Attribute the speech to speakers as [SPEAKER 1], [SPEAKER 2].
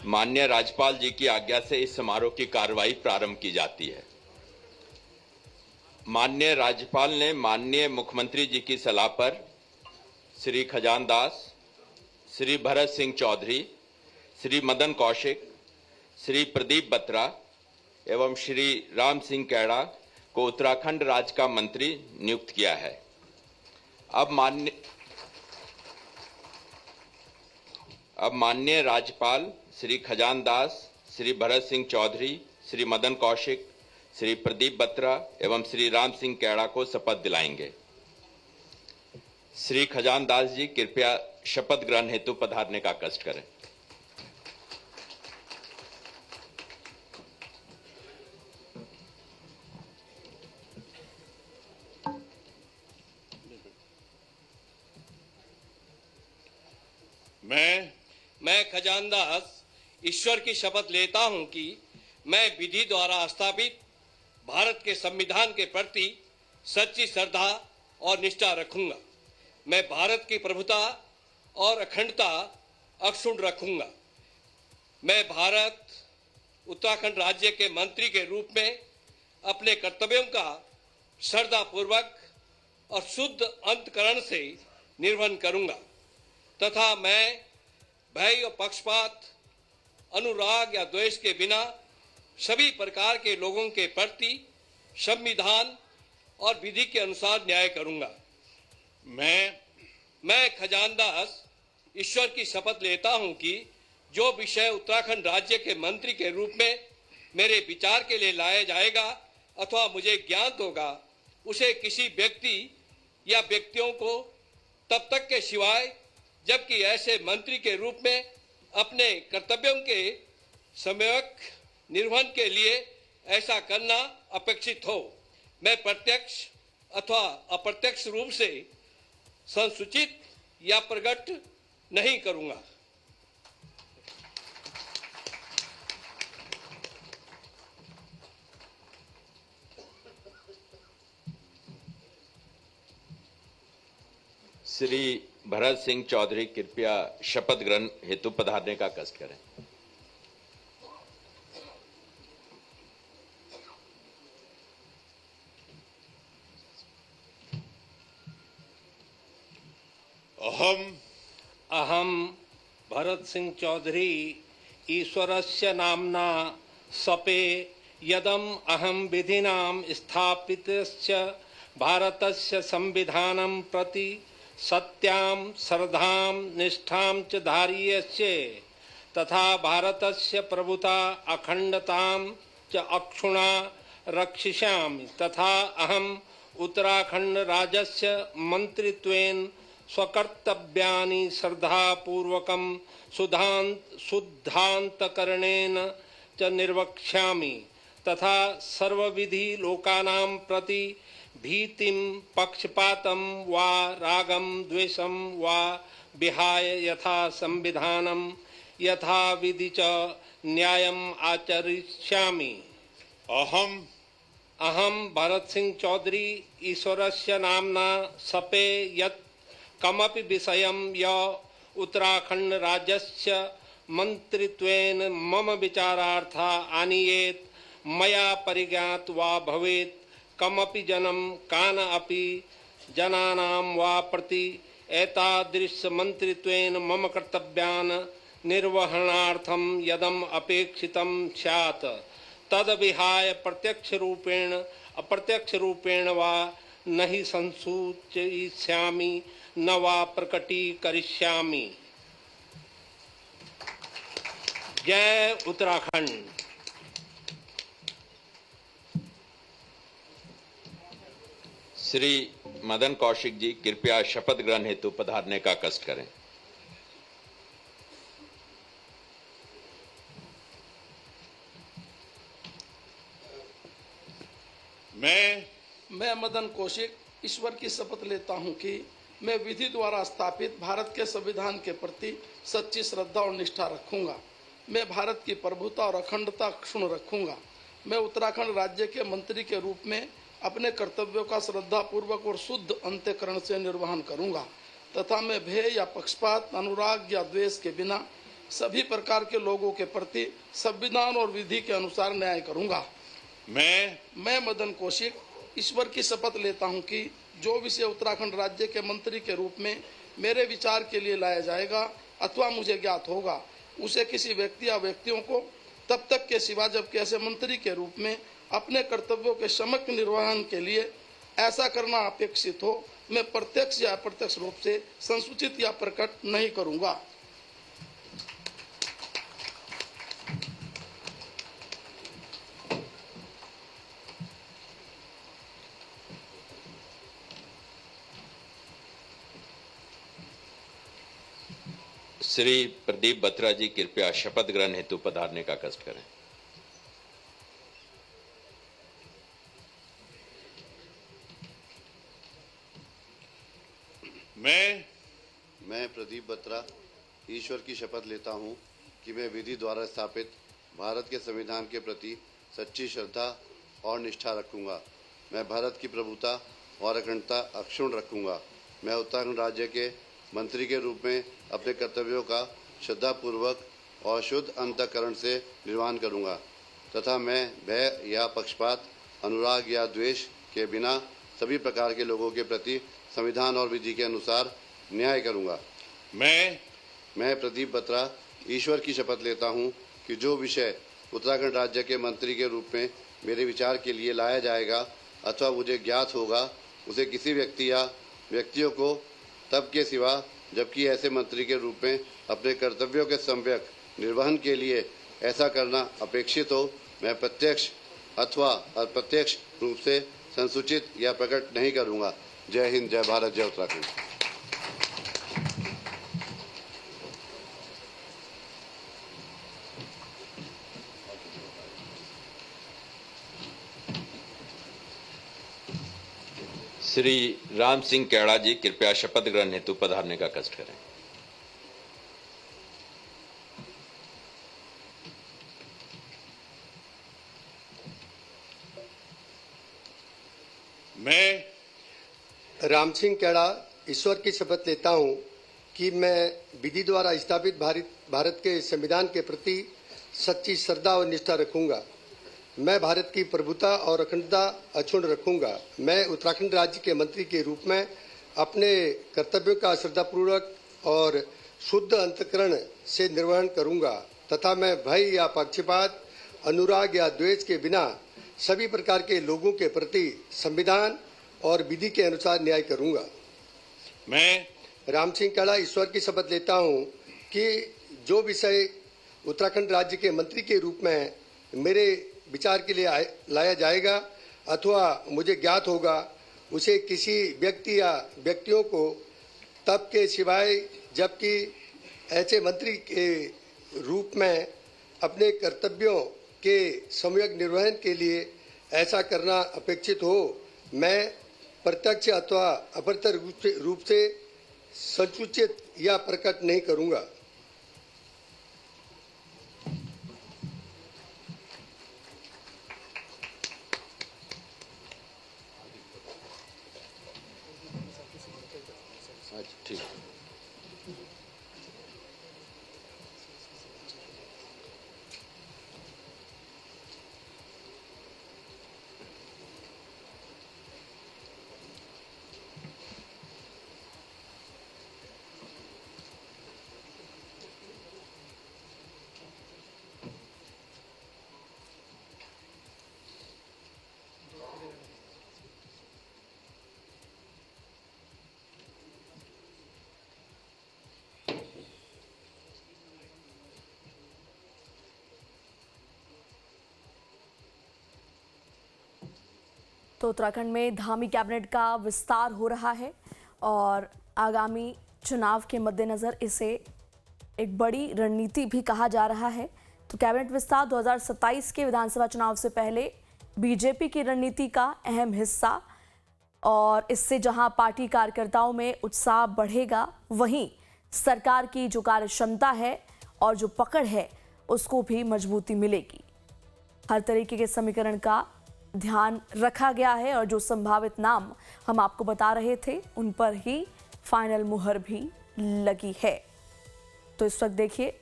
[SPEAKER 1] माननीय राज्यपाल जी की आज्ञा से इस समारोह की कार्रवाई प्रारंभ की जाती है। माननीय राज्यपाल ने माननीय मुख्यमंत्री जी की सलाह पर श्री खजानदास, श्री भरत सिंह चौधरी, श्री मदन कौशिक, श्री प्रदीप बत्रा एवं श्री राम सिंह कैड़ा को उत्तराखंड राज्य का मंत्री नियुक्त किया है। अब माननीय राज्यपाल श्री खजानदास, श्री भरत सिंह चौधरी, श्री मदन कौशिक, श्री प्रदीप बत्रा एवं श्री राम सिंह कैड़ा को शपथ दिलाएंगे। श्री खजानदास जी कृपया शपथ ग्रहण हेतु पधारने का कष्ट करें।
[SPEAKER 2] मैं खजानदास ईश्वर की शपथ लेता हूं कि मैं विधि द्वारा स्थापित भारत के संविधान के प्रति सच्ची श्रद्धा और निष्ठा रखूंगा। मैं भारत की प्रभुता और अखंडता अक्षुण्ण रखूंगा। मैं भारत उत्तराखंड राज्य के मंत्री के रूप में अपने कर्तव्यों का श्रद्धापूर्वक और शुद्ध अंतःकरण से निर्वहन करूंगा तथा मैं भय और पक्षपात, अनुराग या द्वेष के बिना सभी प्रकार के लोगों के प्रति संविधान और विधि के अनुसार न्याय करूंगा। मैं खजानदास ईश्वर की शपथ लेता हूं कि जो विषय उत्तराखंड राज्य के मंत्री के रूप में मेरे विचार के लिए लाया जाएगा अथवा मुझे ज्ञात होगा, उसे किसी व्यक्ति या व्यक्तियों को तब तक के सिवाय जबकि ऐसे मंत्री के रूप में अपने कर्तव्यों के सम्यक निर्वहन के लिए ऐसा करना अपेक्षित हो, मैं प्रत्यक्ष अथवा अप्रत्यक्ष रूप से संसूचित या प्रकट नहीं करूंगा।
[SPEAKER 1] श्री भरत सिंह चौधरी कृपया शपथ ग्रहण हेतु पधारने का कष्ट करें।
[SPEAKER 2] अहम भरत सिंह चौधरी ईश्वरस्य नाम्ना सपे यदम अहम विधिनाम स्थापितस्य भारतस्य संविधानं प्रति सत्यां श्रद्धां निष्ठां च धारयिष्ये तथा भारतस्य प्रभुता अखंडतां च अक्षुण्णा रक्षिष्यामि तथा अहम् उत्तराखंड राज्यस्य मंत्रित्वेन स्वकर्तव्यानि श्रद्धापूर्वकं शुद्धान्तकरणेन च निर्वक्ष्यामि तथा सर्वविधि लोकानां प्रति भीतिं पक्षपातं वा रागं द्वेषं वा विहाय यथा संविधानं यथा विधि च न्यायम् आचरिष्यामि। अहम भरत सिंह चौधरी ईश्वरस्य नाम्ना सपे यत् कमपि विषयं य उत्तराखंड राज्यस्य मंत्रित्वेन मम विचारार्था आनीयेत् मया परिज्ञात वा भवेत् कमपि जनं कान अपि जनानां वा प्रति एतादृश मंत्रित्वेन मम कर्तव्यान् निर्वहणार्थं यदम अपेक्षितं स्यात् तद विहाय प्रत्यक्ष रूपेण अप्रत्यक्ष रूपेण वा नहि संसूचयिष्यामि न वा प्रकटीकरिष्यामि। जय उत्तराखंड।
[SPEAKER 1] श्री मदन कौशिक जी कृपया शपथ ग्रहण हेतु पधारने का कष्ट करें।
[SPEAKER 3] मैं मदन कौशिक ईश्वर की शपथ लेता हूं कि मैं विधि द्वारा स्थापित भारत के संविधान के प्रति सच्ची श्रद्धा और निष्ठा रखूंगा। मैं भारत की प्रभुता और अखंडता अक्षुण्ण रखूंगा। मैं उत्तराखंड राज्य के मंत्री के रूप में अपने कर्तव्यों का श्रद्धापूर्वक और शुद्ध अंतःकरण से निर्वहन करूंगा तथा मैं भय या पक्षपात, अनुराग या द्वेष के बिना सभी प्रकार के लोगों के प्रति संविधान और विधि के अनुसार न्याय करूंगा। मैं मदन कौशिक ईश्वर की शपथ लेता हूं कि जो विषय उत्तराखंड राज्य के मंत्री के रूप में मेरे विचार के लिए लाया जाएगा अथवा मुझे ज्ञात होगा, उसे किसी व्यक्ति या व्यक्तियों को तब तक के सिवा जबकि ऐसे मंत्री के रूप में अपने कर्तव्यों के सम्यक निर्वहन के लिए ऐसा करना अपेक्षित हो, मैं प्रत्यक्ष या अप्रत्यक्ष रूप से संसूचित या प्रकट नहीं करूंगा।
[SPEAKER 1] श्री प्रदीप बत्रा जी कृपया शपथ ग्रहण हेतु पधारने का कष्ट करें।
[SPEAKER 4] मैं प्रदीप बत्रा ईश्वर की शपथ लेता हूं कि मैं विधि द्वारा स्थापित भारत के संविधान के प्रति सच्ची श्रद्धा और निष्ठा रखूंगा। मैं भारत की प्रभुता और अखंडता अक्षुण्ण रखूंगा। मैं उत्तराखंड राज्य के मंत्री के रूप में अपने कर्तव्यों का श्रद्धापूर्वक और शुद्ध अंतःकरण से निर्वहन करूंगा तथा मैं भय या पक्षपात, अनुराग या द्वेष के बिना सभी प्रकार के लोगों के प्रति संविधान और विधि के अनुसार न्याय करूंगा। मैं प्रदीप बत्रा ईश्वर की शपथ लेता हूं कि जो विषय उत्तराखंड राज्य के मंत्री के रूप में मेरे विचार के लिए लाया जाएगा अथवा मुझे ज्ञात होगा, उसे किसी व्यक्ति या व्यक्तियों को तब के सिवा जबकि ऐसे मंत्री के रूप में अपने कर्तव्यों के सम्यक निर्वहन के लिए ऐसा करना अपेक्षित हो, मैं प्रत्यक्ष अथवा अप्रत्यक्ष रूप से संसूचित या प्रकट नहीं करूंगा। जय हिंद, जय भारत, जय उत्तराखंड।
[SPEAKER 1] श्री राम सिंह कैड़ा जी कृपया शपथ ग्रहण हेतु पधारने का कष्ट करें।
[SPEAKER 5] मैं राम सिंह कैड़ा ईश्वर की शपथ लेता हूं कि मैं विधि द्वारा स्थापित भारत के संविधान के प्रति सच्ची श्रद्धा और निष्ठा रखूंगा। मैं भारत की प्रभुता और अखंडता अक्षुण्ण रखूंगा। मैं उत्तराखंड राज्य के मंत्री के रूप में अपने कर्तव्यों का श्रद्धापूर्वक और शुद्ध अंतःकरण से निर्वहन करूंगा तथा मैं भय या पक्षपात, अनुराग या द्वेष के बिना सभी प्रकार के लोगों के प्रति संविधान और विधि के अनुसार न्याय करूंगा।
[SPEAKER 4] मैं
[SPEAKER 5] राम सिंह कैड़ा ईश्वर की शपथ लेता हूं कि जो विषय उत्तराखंड राज्य के मंत्री के रूप में मेरे विचार के लिए लाया जाएगा अथवा मुझे ज्ञात होगा, उसे किसी व्यक्ति या व्यक्तियों को तब के सिवाय जबकि ऐसे मंत्री के रूप में अपने कर्तव्यों के सम्यक निर्वहन के लिए ऐसा करना अपेक्षित हो, मैं प्रत्यक्ष अथवा अप्रत्यक्ष रूप से संसूचित या प्रकट नहीं करूंगा।
[SPEAKER 1] ठीक।
[SPEAKER 6] तो उत्तराखंड में धामी कैबिनेट का विस्तार हो रहा है और आगामी चुनाव के मद्देनज़र इसे एक बड़ी रणनीति भी कहा जा रहा है। तो कैबिनेट विस्तार 2027 के विधानसभा चुनाव से पहले बीजेपी की रणनीति का अहम हिस्सा, और इससे जहां पार्टी कार्यकर्ताओं में उत्साह बढ़ेगा, वहीं सरकार की जो कार्यक्षमता है और जो पकड़ है उसको भी मजबूती मिलेगी। हर तरीके के समीकरण का ध्यान रखा गया है और जो संभावित नाम हम आपको बता रहे थे उन पर ही फाइनल मुहर भी लगी है। तो इस वक्त देखिए